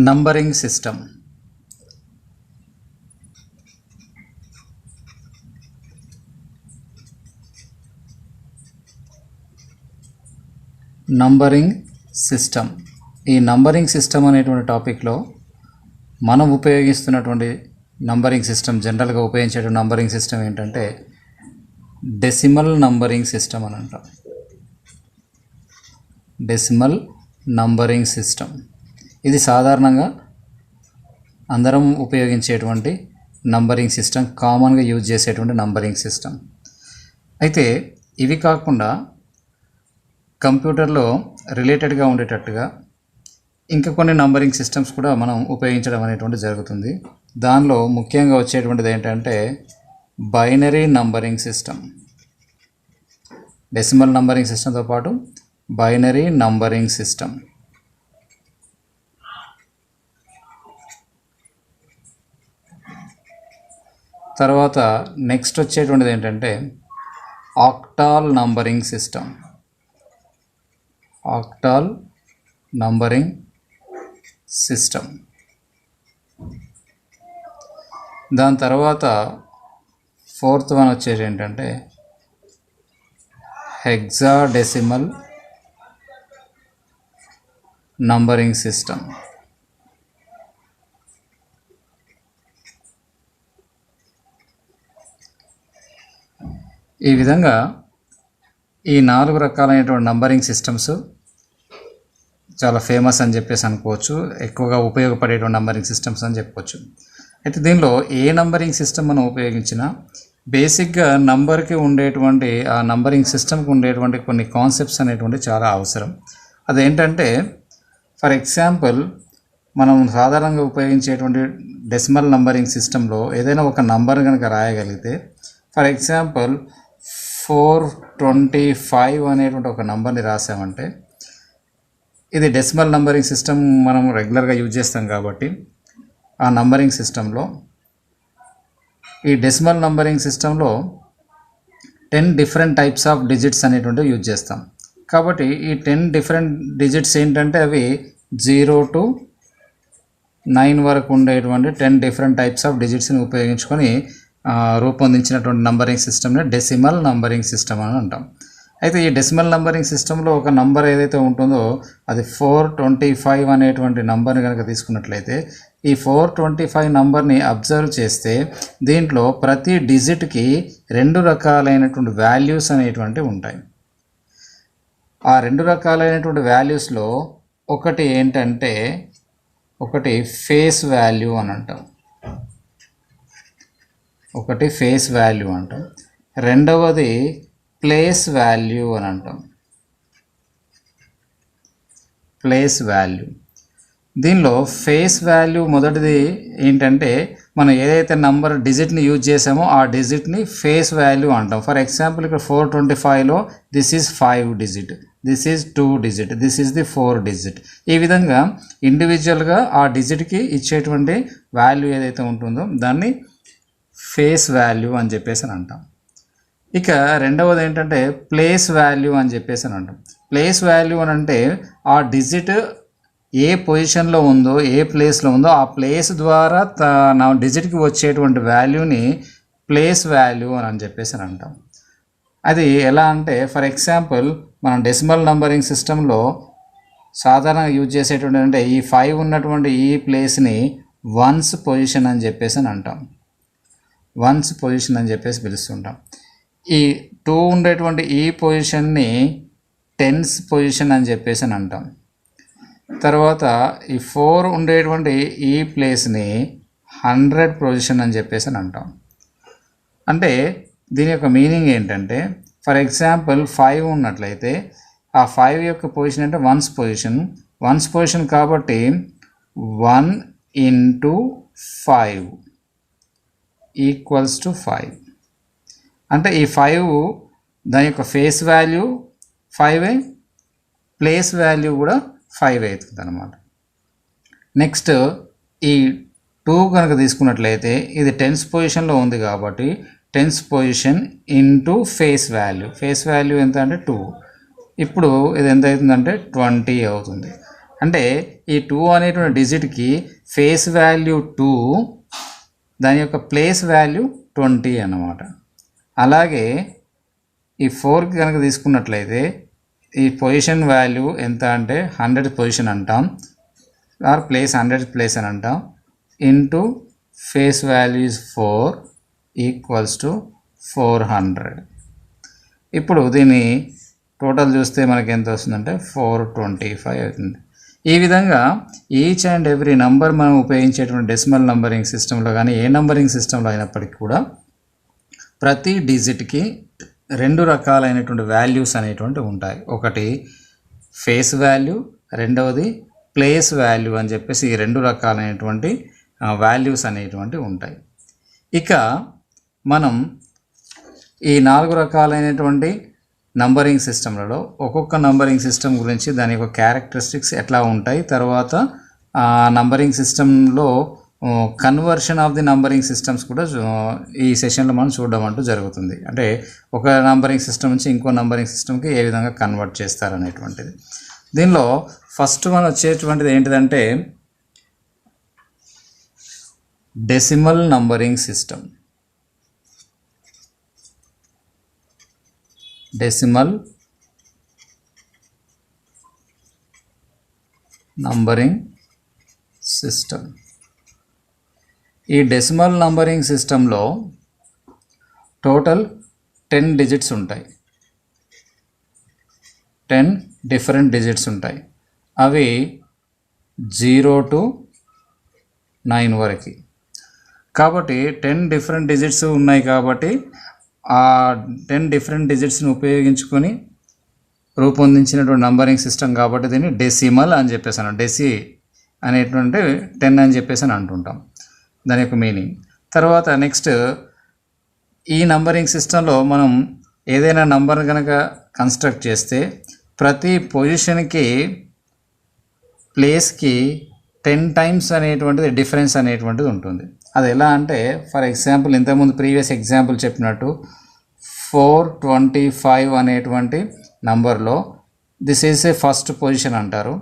Numbering system. Numbering system. ఈ numbering system అనేటువంటి టాపిక్లో మనం ఉపయోగిస్తున్నటువంటి నంబరింగ్ సిస్టమ్, జనరల్గా ఉపయోగించే నంబరింగ్ సిస్టమ్ ఏంటంటే డెసిమల్ నంబరింగ్ సిస్టమ్ అని అంటాం. డెసిమల్ నంబరింగ్ సిస్టమ్ ఇది సాధారణంగా అందరం ఉపయోగించేటువంటి నంబరింగ్ సిస్టమ్, కామన్గా యూజ్ చేసేటువంటి నంబరింగ్ సిస్టమ్. అయితే ఇవి కాకుండా కంప్యూటర్లో రిలేటెడ్గా ఉండేటట్టుగా ఇంకా కొన్ని నంబరింగ్ సిస్టమ్స్ కూడా మనం ఉపయోగించడం అనేటువంటి జరుగుతుంది. దానిలో ముఖ్యంగా వచ్చేటువంటిది ఏంటంటే binary numbering system. Decimal numbering సిస్టమ్తో పాటు బైనరీ నంబరింగ్ సిస్టమ్. తర్వాత నెక్స్ట్ వచ్చేటువంటిది ఏంటంటే octal numbering system. Octal numbering system. దాని తర్వాత ఫోర్త్ వన్ వచ్చేసి ఏంటంటే హెక్సాడెసిమల్ నంబరింగ్ సిస్టమ్. ఈ విధంగా ఈ 4 రకాలైనటువంటి నంబరింగ్ సిస్టమ్స్ చాలా ఫేమస్ అని చెప్పేసి అనుకోవచ్చు, ఎక్కువగా ఉపయోగపడేటువంటి నంబరింగ్ సిస్టమ్స్ అని చెప్పవచ్చు. అయితే దీనిలో ఏ నంబరింగ్ సిస్టమ్ మనం ఉపయోగించినా బేసిక్గా నంబర్కి ఉండేటువంటి ఆ నంబరింగ్ సిస్టమ్కి ఉండేటువంటి కొన్ని కాన్సెప్ట్స్ అనేటువంటి చాలా అవసరం. అదేంటంటే ఫర్ ఎగ్జాంపుల్ మనం సాధారణంగా ఉపయోగించేటువంటి డెసిమల్ నంబరింగ్ సిస్టంలో ఏదైనా ఒక నంబర్ కనుక రాయగలిగితే, ఫర్ ఎగ్జాంపుల్ 425 అనేటువంటి ఒక నంబర్ని రాసామంటే, ఇది డెసిమల్ నంబరింగ్ సిస్టమ్ మనం రెగ్యులర్గా యూజ్ చేస్తాం కాబట్టి ఆ నంబరింగ్ సిస్టంలో, ఈ డెసిమల్ నంబరింగ్ సిస్టంలో 10 డిఫరెంట్ టైప్స్ ఆఫ్ డిజిట్స్ అనేటువంటివి యూజ్ చేస్తాం. కాబట్టి ఈ 10 డిఫరెంట్ డిజిట్స్ ఏంటంటే అవి 0 to 9 వరకు ఉండేటువంటి 10 డిఫరెంట్ టైప్స్ ఆఫ్ డిజిట్స్ని ఉపయోగించుకొని రూపొందించినటువంటి నంబరింగ్ సిస్టమ్ని డెసిమల్ నంబరింగ్ సిస్టమ్ అని అంటాం. అయితే ఈ డెసిమల్ నంబరింగ్ సిస్టంలో ఒక నంబర్ ఏదైతే ఉంటుందో అది 425 అనేటువంటి నంబర్ని కనుక తీసుకున్నట్లయితే, ఈ 425 నంబర్ని అబ్జర్వ్ చేస్తే దీంట్లో ప్రతి డిజిట్కి 2 రకాలైనటువంటి వాల్యూస్ అనేటువంటివి ఉంటాయి. ఆ 2 రకాలైనటువంటి వాల్యూస్లో ఒకటి ఏంటంటే ఒకటి ఫేస్ వాల్యూ అని అంటాం. ఒకటి ఫేస్ వాల్యూ అంటాం. రెండవది ప్లేస్ వాల్యూ అని అంటాం. Place value. దీనిలో ఫేస్ వాల్యూ మొదటిది ఏంటంటే మనం ఏదైతే నంబర్ డిజిట్ని యూజ్ చేసామో ఆ డిజిట్ని ఫేస్ వాల్యూ అంటాం. ఫర్ ఎగ్జాంపుల్ ఇక్కడ 425లో this is 5 digit, this is 2 digit, this is the 4 digit. ఈ విధంగా ఇండివిజువల్గా ఆ డిజిట్కి ఇచ్చేటువంటి వాల్యూ ఏదైతే ఉంటుందో దాన్ని ఫేస్ వాల్యూ అని చెప్పేసి అని అంటాం. ఇక రెండవది ఏంటంటే ప్లేస్ వాల్యూ అని చెప్పేసి అని అంటాం. ప్లేస్ వాల్యూ అని అంటే ఆ డిజిట్ ఏ పొజిషన్లో ఉందో, ఏ ప్లేస్లో ఉందో ఆ ప్లేస్ ద్వారా నా డిజిట్కి వచ్చేటువంటి వాల్యూని ప్లేస్ వాల్యూ అని చెప్పేసి అని అంటాం. అది ఎలా అంటే ఫర్ ఎగ్జాంపుల్ మనం డెసిమల్ నంబరింగ్ సిస్టంలో సాధారణంగా యూజ్ చేసేటువంటి అంటే ఈ 5 ఉన్నటువంటి ఈ ప్లేస్ని వన్స్ పొజిషన్ అని చెప్పేసి అని అంటాం. వన్స్ పొజిషన్ అని చెప్పేసి పిలుస్తుంటాం. ఈ 2 ఉండేటువంటి ఈ పొజిషన్ని టెన్స్ పొజిషన్ అని చెప్పేసి అని అంటాం. తర్వాత ఈ 4 ఉండేటువంటి ఈ ప్లేస్ని 100 పొజిషన్ అని చెప్పేసి అని అంటాం. అంటే దీని యొక్క మీనింగ్ ఏంటంటే ఫర్ ఎగ్జాంపుల్ 5 ఉన్నట్లయితే ఆ 5 యొక్క పొజిషన్ అంటే వన్స్ పొజిషన్. వన్స్ పొజిషన్ కాబట్టి 1 into 5 ఈక్వల్స్ టు 5. అంటే ఈ 5 దాని యొక్క ఫేస్ వాల్యూ 5, ప్లేస్ వాల్యూ కూడా 5 అవుతుంది అన్నమాట. నెక్స్ట్ ఈ 2 కనుక తీసుకున్నట్లయితే ఇది టెన్స్ పొజిషన్లో ఉంది కాబట్టి tens position into face value. Face value ఎంత అంటే 2. ఇప్పుడు ఇది ఎంత అవుతుందంటే 20 అవుతుంది. అంటే ఈ 2 అనేటువంటి డిజిట్కి ఫేస్ వాల్యూ 2, దాని యొక్క ప్లేస్ వాల్యూ 20 అన్నమాట. అలాగే ఈ 4కి కనుక తీసుకున్నట్లయితే ఈ పొజిషన్ వాల్యూ ఎంత అంటే 100 పొజిషన్ అంటాం, ఆర్ ప్లేస్ 100 ప్లేస్ అని అంటాం, into face value is 4 equals to 400. ఇప్పుడు దీన్ని టోటల్ చూస్తే మనకి ఎంత వస్తుందంటే 425 అవుతుంది. ఈ విధంగా ఈచ్ అండ్ ఎవ్రీ నంబర్ మనం ఉపయోగించేటువంటి డెసిమల్ నంబరింగ్ సిస్టంలో కానీ ఏ నంబరింగ్ సిస్టంలో అయినప్పటికీ కూడా ప్రతి డిజిట్కి 2 రకాలైనటువంటి వాల్యూస్ అనేటువంటి ఉంటాయి. ఒకటి ఫేస్ వాల్యూ, రెండవది ప్లేస్ వాల్యూ అని చెప్పేసి ఈ 2 రకాలైనటువంటి వాల్యూస్ అనేటువంటి ఉంటాయి. ఇక మనం ఈ 4 రకాలైనటువంటి నంబరింగ్ సిస్టంలలో ఒక్కొక్క నంబరింగ్ సిస్టమ్ గురించి దాని యొక్క క్యారెక్టరిస్టిక్స్ ఎట్లా ఉంటాయి, తర్వాత ఆ నంబరింగ్ సిస్టంలో conversion of the numbering systems కూడా ఈ సెషన్లో మనం చూడడం అంటూ జరుగుతుంది. అంటే ఒక నంబరింగ్ సిస్టమ్ నుంచి ఇంకో నంబరింగ్ సిస్టమ్కి ఏ విధంగా కన్వర్ట్ చేస్తారనేటువంటిది. దీనిలో ఫస్ట్ మనం వచ్చేటువంటిది ఏంటిదంటే decimal numbering system. Decimal numbering system. ఈ డెసిమల్ నంబరింగ్ సిస్టంలో టోటల్ 10 డిజిట్స్ ఉంటాయి, 10 డిఫరెంట్ డిజిట్స్ ఉంటాయి. అవి 0 to 9 వరకు. కాబట్టి 10 డిఫరెంట్ డిజిట్స్ ఉన్నాయి కాబట్టి ఆ 10 డిఫరెంట్ డిజిట్స్ని ఉపయోగించుకొని రూపొందించినటువంటి నంబరింగ్ సిస్టమ్ కాబట్టి దీన్ని డెసిమల్ అని చెప్పేసాను. డెసి అనేటువంటి 10 అని చెప్పేసి అని అంటుంటాం, దాని యొక్క మీనింగ్. తర్వాత నెక్స్ట్ ఈ నంబరింగ్ సిస్టంలో మనం ఏదైనా నంబర్ కనుక కన్స్ట్రక్ట్ చేస్తే ప్రతి పొజిషన్కి ప్లేస్కి 10 టైమ్స్ అనేటువంటిది డిఫరెన్స్ అనేటువంటిది ఉంటుంది. అది ఎలా అంటే ఫర్ ఎగ్జాంపుల్ ఇంతకుముందు ప్రీవియస్ ఎగ్జాంపుల్ చెప్పినట్టు 425 అనేటువంటి నంబర్లో this is a first position అంటారు,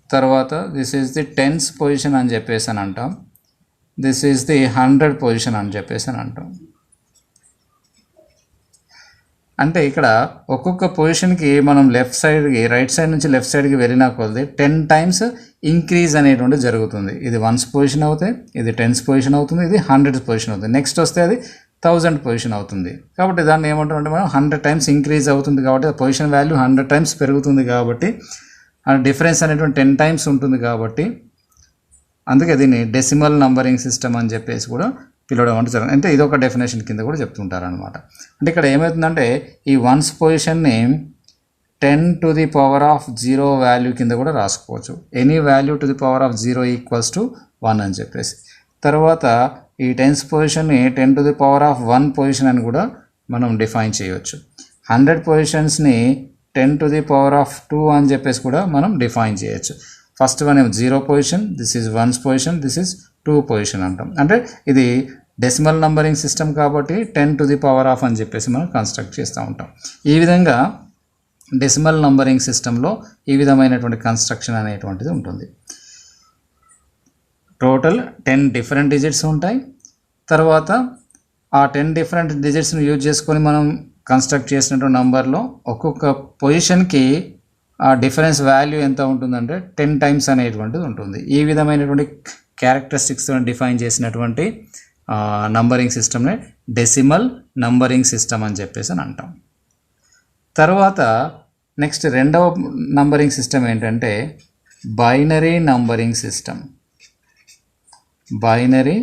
తర్వాత this is the 10th position అని చెప్పేసి అని అంటాం, దిస్ ఈజ్ ది 100 పొజిషన్ అని చెప్పేసి అని అంటాం. అంటే ఇక్కడ ఒక్కొక్క పొజిషన్కి మనం లెఫ్ట్ సైడ్కి రైట్ సైడ్ నుంచి లెఫ్ట్ సైడ్కి వెళ్ళినా కొద్ది 10 టైమ్స్ ఇంక్రీజ్ అనేటువంటి జరుగుతుంది. ఇది 1th పొజిషన్ అవుతాయి, ఇది 10th పొజిషన్ అవుతుంది, ఇది 100th పొజిషన్ అవుతుంది, నెక్స్ట్ వస్తే అది 1000 పొజిషన్ అవుతుంది. కాబట్టి దాన్ని ఏమంటామంటే మనం 100 టైమ్స్ ఇంక్రీజ్ అవుతుంది కాబట్టి పొజిషన్ వాల్యూ 100 టైమ్స్ పెరుగుతుంది కాబట్టి డిఫరెన్స్ అనేటువంటి 10 టైమ్స్ ఉంటుంది కాబట్టి అందుకే దీన్ని డెసిమల్ నంబరింగ్ సిస్టమ్ అని చెప్పేసి కూడా పిలవడం అంటే జరుగుతుంది. అంటే ఇది ఒక డెఫినేషన్ కింద కూడా చెప్తుంటారు అనమాట. అంటే ఇక్కడ ఏమవుతుందంటే ఈ 1th పొజిషన్ని 10 to the power of 0 value కింద కూడా రాసుకోవచ్చు. Any value to the power of 0 equals to 1 అని చెప్పేసి. తర్వాత ఈ 10th పొజిషన్ని 10 to the power of 1 position అని కూడా మనం డిఫైన్ చేయవచ్చు. 100 పొజిషన్స్ని 10 to the power of 2 అని చెప్పేసి కూడా మనం డిఫైన్ చేయొచ్చు. ఫస్ట్ వన్ ఏమో 0 position, this is 1th position, this is 2 position అంటాం. అంటే ఇది డెసిమల్ నంబరింగ్ సిస్టమ్ కాబట్టి 10 to the power of అని చెప్పేసి మనం కన్స్ట్రక్ట్ చేస్తూ ఉంటాం. ఈ విధంగా డెసిమల్ నంబరింగ్ సిస్టంలో ఈ విధమైనటువంటి కన్స్ట్రక్షన్ అనేటువంటిది ఉంటుంది. టోటల్ 10 డిఫరెంట్ డిజిట్స్ ఉంటాయి. తర్వాత ఆ 10 డిఫరెంట్ డిజిట్స్ని యూజ్ చేసుకొని మనం కన్స్ట్రక్ట్ చేసినటువంటి నంబర్లో ఒక్కొక్క పొజిషన్కి ఆ డిఫరెన్స్ వాల్యూ ఎంత ఉంటుందంటే 10 టైమ్స్ అనేటువంటిది ఉంటుంది. ఈ విధమైనటువంటి క్యారెక్టరిస్టిక్స్తో డిఫైన్ చేసినటువంటి నంబరింగ్ సిస్టమ్ని డెసిమల్ నంబరింగ్ సిస్టమ్ అని చెప్పేసి అని అంటాం. తర్వాత నెక్స్ట్ రెండవ నంబరింగ్ సిస్టమ్ ఏంటంటే binary numbering system. Binary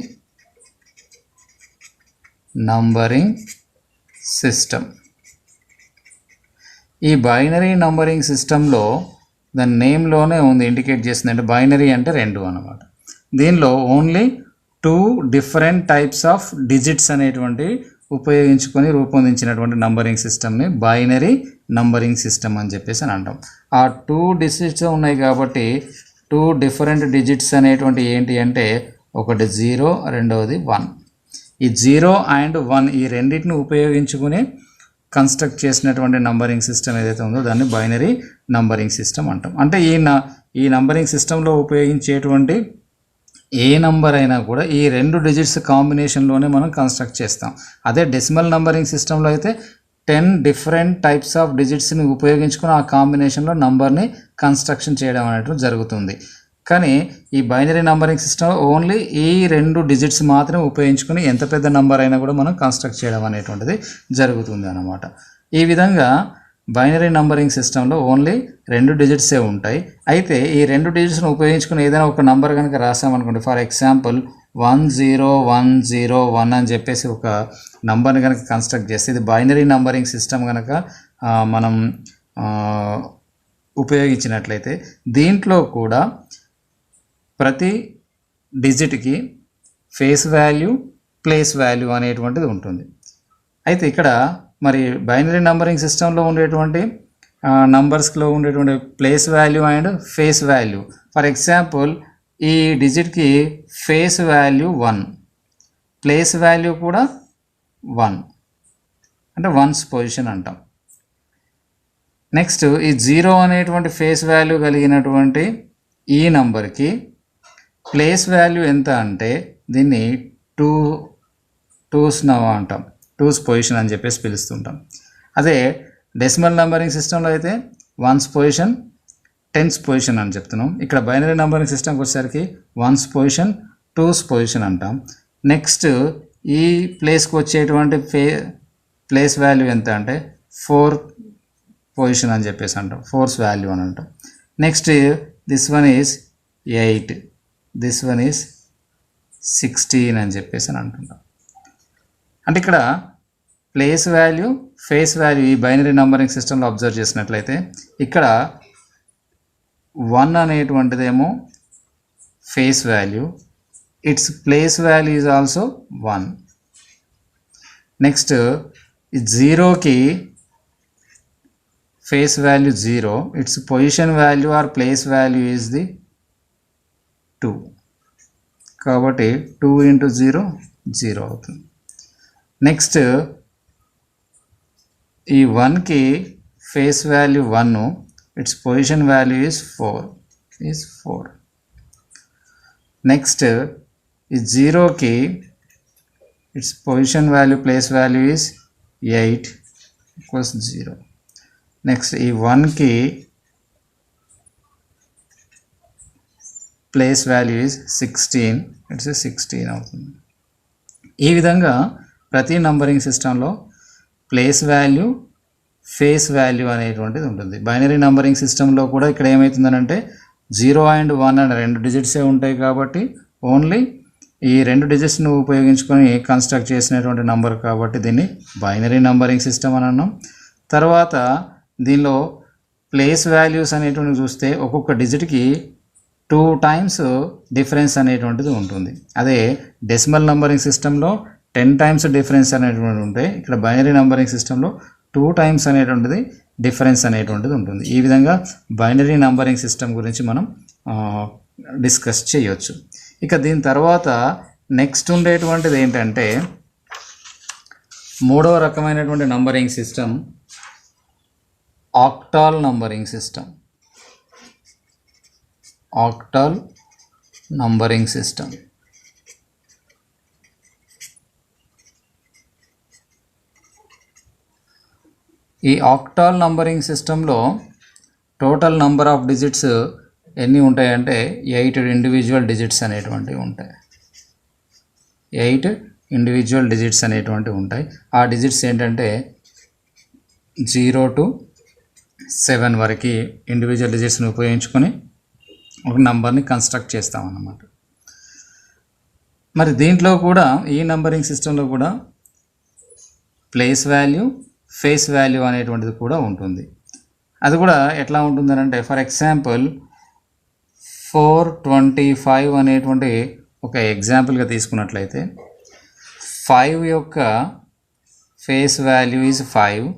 numbering system. ఈ బైనరీ నంబరింగ్ సిస్టంలో దాని నేమ్లోనే ఉంది, ఇండికేట్ చేస్తుంది. అంటే బైనరీ అంటే 2 అన్నమాట. దీనిలో only 2 different types of digits అనేటువంటి ఉపయోగించుకొని రూపొందించినటువంటి నంబరింగ్ సిస్టమ్ని బైనరీ నంబరింగ్ సిస్టమ్ అని చెప్పేసి అని అంటాం. ఆ 2 డిజిట్స్ ఉన్నాయి కాబట్టి 2 డిఫరెంట్ డిజిట్స్ అనేటువంటి ఏంటి అంటే ఒకటి 0, రెండవది 1. ఈ 0 and 1 ఈ రెండింటిని ఉపయోగించుకుని కన్స్ట్రక్ట్ చేసినటువంటి నంబరింగ్ సిస్టమ్ ఏదైతే ఉందో దాన్ని బైనరీ నంబరింగ్ సిస్టమ్ అంటాం. అంటే ఈ నంబరింగ్ సిస్టంలో ఉపయోగించేటువంటి ఏ నంబర్ అయినా కూడా ఈ 2 డిజిట్స్ కాంబినేషన్లోనే మనం కన్స్ట్రక్ట్ చేస్తాం. అదే డెసిమల్ నంబరింగ్ సిస్టంలో అయితే 10 డిఫరెంట్ టైప్స్ ఆఫ్ డిజిట్స్ని ఉపయోగించుకుని ఆ కాంబినేషన్లో నంబర్ని కన్స్ట్రక్షన్ చేయడం అనేటువంటి జరుగుతుంది. కానీ ఈ బైనరీ నంబరింగ్ సిస్టమ్ ఓన్లీ ఈ 2 డిజిట్స్ మాత్రమే ఉపయోగించుకుని ఎంత పెద్ద నంబర్ అయినా కూడా మనం కన్స్ట్రక్ట్ చేయడం అనేటువంటిది జరుగుతుంది అన్నమాట. ఈ విధంగా బైనరీ నంబరింగ్ సిస్టంలో ఓన్లీ 2 డిజిట్సే ఉంటాయి. అయితే ఈ 2 డిజిట్స్ను ఉపయోగించుకుని ఏదైనా ఒక నంబర్ కనుక రాసామనుకోండి, ఫర్ ఎగ్జాంపుల్ 10101 అని చెప్పేసి ఒక నంబర్ని కనుక కన్స్ట్రక్ట్ చేస్తే ఇది బైనరీ నంబరింగ్ సిస్టమ్ కనుక మనం ఉపయోగించినట్లయితే దీంట్లో కూడా ప్రతి డిజిట్కి ఫేస్ వాల్యూ, ప్లేస్ వాల్యూ అనేటువంటిది ఉంటుంది. అయితే ఇక్కడ మరి బైనరీ నంబరింగ్ సిస్టంలో ఉండేటువంటి నంబర్స్లో ఉండేటువంటి place value and face value, for example ఈ డిజిట్కి ఫేస్ వాల్యూ 1, ప్లేస్ వాల్యూ కూడా 1, అంటే 1's పొజిషన్ అంటాం. నెక్స్ట్ ఈ 0 అనేటువంటి ఫేస్ వాల్యూ కలిగినటువంటి ఈ నంబర్కి ప్లేస్ వాల్యూ ఎంత అంటే దీన్ని 2's అంటాం, 2's పొజిషన్ అని చెప్పేసి పిలుస్తుంటాం. అదే డెసిమల్ నంబరింగ్ సిస్టంలో అయితే 1's పొజిషన్, 10's పొజిషన్ అని చెప్తున్నాం. ఇక్కడ బైనరీ నంబరింగ్ సిస్టమ్కి వచ్చేసరికి 1's పొజిషన్, 2's పొజిషన్ అంటాం. నెక్స్ట్ ఈ ప్లేస్కి వచ్చేటువంటి ప్లేస్ వాల్యూ ఎంత అంటే 4th పొజిషన్ అని చెప్పేసి అంటాం, 4's వాల్యూ అని అంటాం. Next this one is 8, this one is 16 అని చెప్పేసి అని అంటుంటాం. అంటే ఇక్కడ ప్లేస్ వాల్యూ, ఫేస్ వాల్యూ ఈ బైనరీ నంబరింగ్ సిస్టంలో అబ్జర్వ్ చేసినట్లయితే ఇక్కడ 1 అనేటువంటిదేమో face value, it's place value is also 1. Next ఈ 0కి face value 0, it's position value or place value is the 2. కాబట్టి 2 × 0 0 అవుతుంది. నెక్స్ట్ ఈ 1కి face value 1, it's position value is 4. Next ఈ 0కి it's position value, place value is 8 = 0. Next ఈ 1కి ప్లేస్ వాల్యూ ఈజ్ 16, ఇట్స్ 16 అవుతుంది. ఈ విధంగా ప్రతి నంబరింగ్ సిస్టంలో ప్లేస్ వాల్యూ, ఫేస్ వాల్యూ అనేటువంటిది ఉంటుంది. బైనరీ నంబరింగ్ సిస్టంలో కూడా ఇక్కడ ఏమవుతుందనంటే 0 and 1 అనే 2 డిజిట్సే ఉంటాయి కాబట్టి ఓన్లీ ఈ 2 డిజిట్స్ను ఉపయోగించుకొని కన్స్ట్రక్ట్ చేసినటువంటి నంబర్ కాబట్టి దీన్ని బైనరీ నంబరింగ్ సిస్టమ్ అని అన్నాం. తర్వాత దీనిలో ప్లేస్ వాల్యూస్ అనేటువంటివి చూస్తే ఒక్కొక్క డిజిట్కి 2 times డిఫరెన్స్ అనేటువంటిది ఉంటుంది. అదే డెసిమల్ నంబరింగ్ సిస్టంలో 10 times డిఫరెన్స్ అనేటువంటిది ఉంటాయి. ఇక్కడ బైనరీ నంబరింగ్ సిస్టంలో 2 times అనేటువంటిది డిఫరెన్స్ అనేటువంటిది ఉంటుంది. ఈ విధంగా బైనరీ నంబరింగ్ సిస్టమ్ గురించి మనం డిస్కస్ చేయొచ్చు. ఇక దీని తర్వాత నెక్స్ట్ ఉండేటువంటిది ఏంటంటే మూడవ రకమైనటువంటి numbering system octal numbering system. Octal numbering system. ఈ ఆక్టాల్ నంబరింగ్ సిస్టంలో టోటల్ నంబర్ ఆఫ్ డిజిట్స్ ఎన్ని ఉంటాయంటే 8 ఇండివిజువల్ డిజిట్స్ అనేటువంటివి ఉంటాయి. 8 ఇండివిజువల్ డిజిట్స్ అనేటువంటివి ఉంటాయి. ఆ డిజిట్స్ ఏంటంటే 0 to 7 వరకు ఇండివిజువల్ డిజిట్స్ని ఉపయోగించుకొని ఒక నంబర్ని కన్స్ట్రక్ట్ చేస్తామన్నమాట. మరి దీంట్లో కూడా ఈ నంబరింగ్ సిస్టంలో కూడా ప్లేస్ వాల్యూ, ఫేస్ వాల్యూ అనేటువంటిది కూడా ఉంటుంది. అది కూడా ఎట్లా ఉంటుందనంటే ఫర్ ఎగ్జాంపుల్ 425 అనేటువంటి ఒక ఎగ్జాంపుల్గా తీసుకున్నట్లయితే 5 యొక్క face value is 5,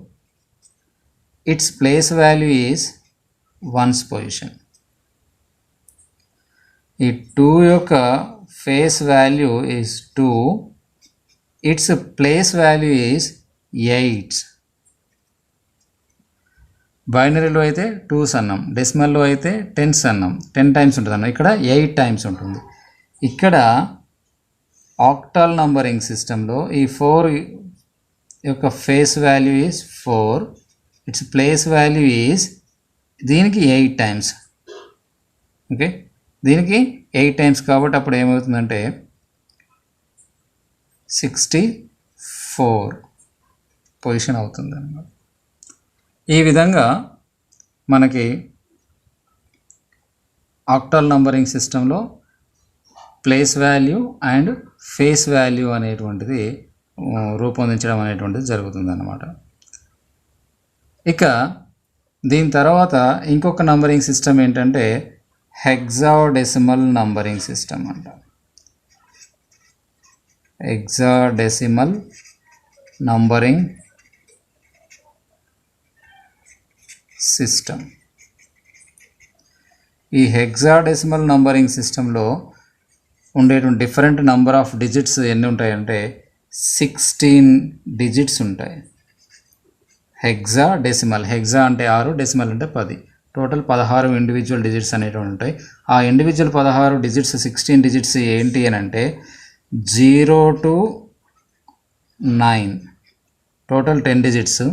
it's place value is 1's position. ఈ 2 యొక్క face value is 2, it's place value is 8. బైనరీలో అయితే 2s అన్నాం, డెసిమల్లో అయితే 10s అన్నాం. 10 టైమ్స్ ఉంటుంది అన్న, ఇక్కడ 8 టైమ్స్ ఉంటుంది. ఇక్కడ ఆక్టల్ నంబరింగ్ సిస్టంలో ఈ 4 యొక్క face value is 4, it's place value is దీనికి 8 టైమ్స్. ఓకే, దీనికి 8 టైమ్స్ కాబట్టి అప్పుడు ఏమవుతుందంటే 64 పొజిషన్ అవుతుంది అన్నమాట. ఈ విధంగా మనకి ఆక్టల్ నంబరింగ్ సిస్టంలో place value and face value అనేటువంటిది రూపొందించడం అనేటువంటిది జరుగుతుందన్నమాట. ఇక దీని తర్వాత ఇంకొక నంబరింగ్ సిస్టమ్ ఏంటంటే హెక్సాడెసిమల్ నంబరింగ్ సిస్టమ్ అంట. Hexadecimal numbering system. ఈ హెక్సాడెసిమల్ నంబరింగ్ సిస్టంలో ఉండేటువంటి డిఫరెంట్ నంబర్ ఆఫ్ డిజిట్స్ ఎన్ని ఉంటాయంటే 16 డిజిట్స్ ఉంటాయి. హెక్సాడెసిమల్, హెక్సా అంటే 6, డెసిమల్ అంటే 10, టోటల్ 16 ఇండివిజువల్ డిజిట్స్ అనేవి ఉంటాయి. ఆ ఇండివిజువల్ 16 డిజిట్స్ 16 డిజిట్స్ ఏంటి అని అంటే 0 to 9, టోటల్ 10 డిజిట్స్.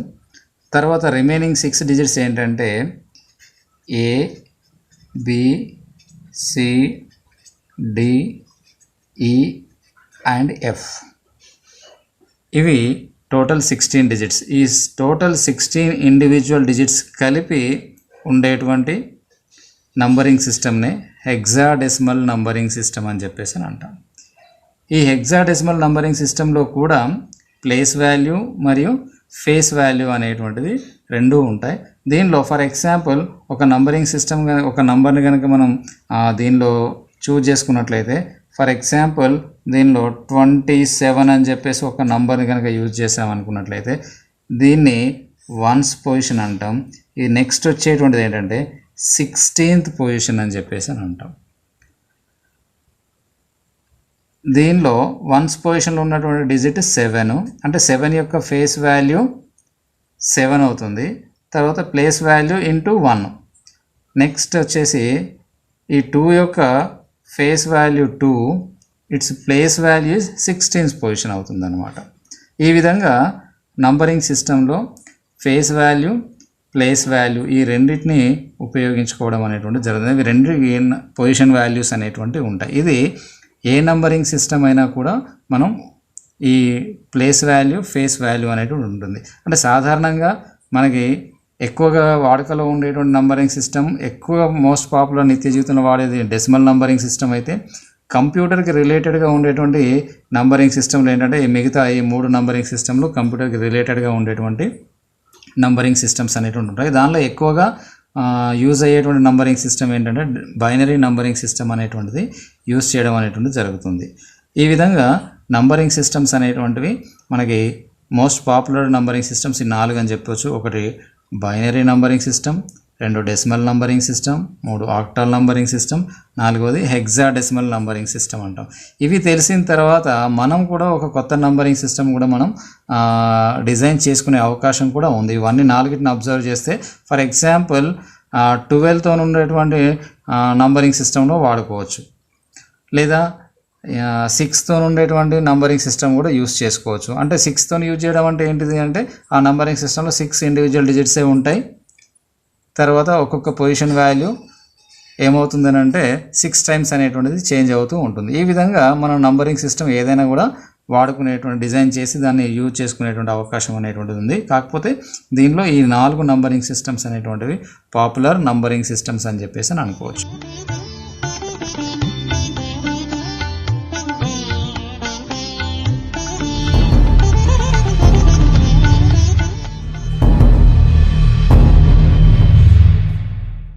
తర్వాత రిమైనింగ్ 6 డిజిట్స్ ఏంటంటే A, B, C, D, E and F. ఇవి టోటల్ 16 డిజిట్స్. ఈ టోటల్ 16 ఇండివిజువల్ డిజిట్స్ కలిపి ఉండేటువంటి నంబరింగ్ సిస్టమ్నే హెక్సాడెసిమల్ నంబరింగ్ సిస్టమ్ అని చెప్పేసి అంటాం. ఈ హెక్సాడెసిమల్ నంబరింగ్ సిస్టంలో కూడా ప్లేస్ వాల్యూ మరియు ఫేస్ వాల్యూ అనేటువంటిది రెండూ ఉంటాయి. దీనిలో ఫర్ ఎగ్జాంపుల్ ఒక నంబరింగ్ సిస్టమ్ ఒక నంబర్ని కనుక మనం దీనిలో చూజ్ చేసుకున్నట్లయితే, ఫర్ ఎగ్జాంపుల్ దీనిలో 27 అని చెప్పేసి ఒక నంబర్ని కనుక యూజ్ చేసామనుకున్నట్లయితే దీన్ని వన్స్ పొజిషన్ అంటాం. ఈ నెక్స్ట్ వచ్చేటువంటిది ఏంటంటే 16th పొజిషన్ అని చెప్పేసి అంటాం. దీనిలో వన్స్ పొజిషన్లో ఉన్నటువంటి డిజిట్ 7, అంటే 7 యొక్క ఫేస్ వాల్యూ 7 అవుతుంది. తర్వాత ప్లేస్ వాల్యూ ఇంటూ 1. నెక్స్ట్ వచ్చేసి ఈ 2 యొక్క face value 2, it's place value 16th position అవుతుంది అన్నమాట. ఈ విధంగా నంబరింగ్ సిస్టంలో ఫేస్ వాల్యూ, ప్లేస్ వాల్యూ ఈ రెండింటిని ఉపయోగించుకోవడం అనేటువంటి జరుగుతుంది. ఇవి రెండు పొజిషన్ వాల్యూస్ అనేటువంటివి ఉంటాయి. ఇది ఏ నంబరింగ్ సిస్టమ్ అయినా కూడా మనం ఈ ప్లేస్ వాల్యూ, ఫేస్ వాల్యూ అనేటువంటి ఉంటుంది. అంటే సాధారణంగా మనకి ఎక్కువగా వాడుకలో ఉండేటువంటి నంబరింగ్ సిస్టమ్, ఎక్కువ మోస్ట్ పాపులర్ నిత్య జీవితంలో వాడేది డెసిమల్ నంబరింగ్ సిస్టమ్ అయితే, కంప్యూటర్కి రిలేటెడ్గా ఉండేటువంటి నంబరింగ్ సిస్టమ్లు ఏంటంటే మిగతా ఈ 3 నంబరింగ్ సిస్టమ్లు కంప్యూటర్కి రిలేటెడ్గా ఉండేటువంటి నంబరింగ్ సిస్టమ్స్ అనేటువంటి ఉంటాయి. దానిలో ఎక్కువగా యూజ్ అయ్యేటువంటి నంబరింగ్ సిస్టమ్ ఏంటంటే బైనరీ నంబరింగ్ సిస్టమ్ అనేటువంటిది యూజ్ చేయడం అనేటువంటిది జరుగుతుంది. ఈ విధంగా నంబరింగ్ సిస్టమ్స్ అనేటువంటివి మనకి మోస్ట్ పాపులర్ నంబరింగ్ సిస్టమ్స్ ఈ 4 అని చెప్పవచ్చు. ఒకటి binary numbering system, 2 decimal numbering system, 3 octal numbering system, 4వది హెక్సాడెసిమల్ నంబరింగ్ సిస్టమ్ అంటాం. ఇవి తెలిసిన తర్వాత మనం కూడా ఒక కొత్త నంబరింగ్ సిస్టమ్ కూడా మనం డిజైన్ చేసుకునే అవకాశం కూడా ఉంది. ఇవన్నీ 4ని అబ్జర్వ్ చేస్తే ఫర్ ఎగ్జాంపుల్ 12తో ఉండేటువంటి నంబరింగ్ సిస్టంలో వాడుకోవచ్చు, లేదా 6తో ఉండేటువంటి నంబరింగ్ సిస్టమ్ కూడా యూస్ చేసుకోవచ్చు. అంటే 6తో యూజ్ చేయడం అంటే ఏంటిది అంటే ఆ నంబరింగ్ సిస్టంలో 6 ఇండివిజువల్ డిజిట్సే ఉంటాయి. తర్వాత ఒక్కొక్క పొజిషన్ వాల్యూ ఏమవుతుందని అంటే 6 టైమ్స్ అనేటువంటిది చేంజ్ అవుతూ ఉంటుంది. ఈ విధంగా మనం నంబరింగ్ సిస్టమ్ ఏదైనా కూడా వాడుకునేటువంటి డిజైన్ చేసి దాన్ని యూజ్ చేసుకునేటువంటి అవకాశం అనేటువంటిది ఉంది. కాకపోతే దీనిలో ఈ 4 నంబరింగ్ సిస్టమ్స్ అనేటువంటివి పాపులర్ నంబరింగ్ సిస్టమ్స్ అని చెప్పేసి అనుకోవచ్చు.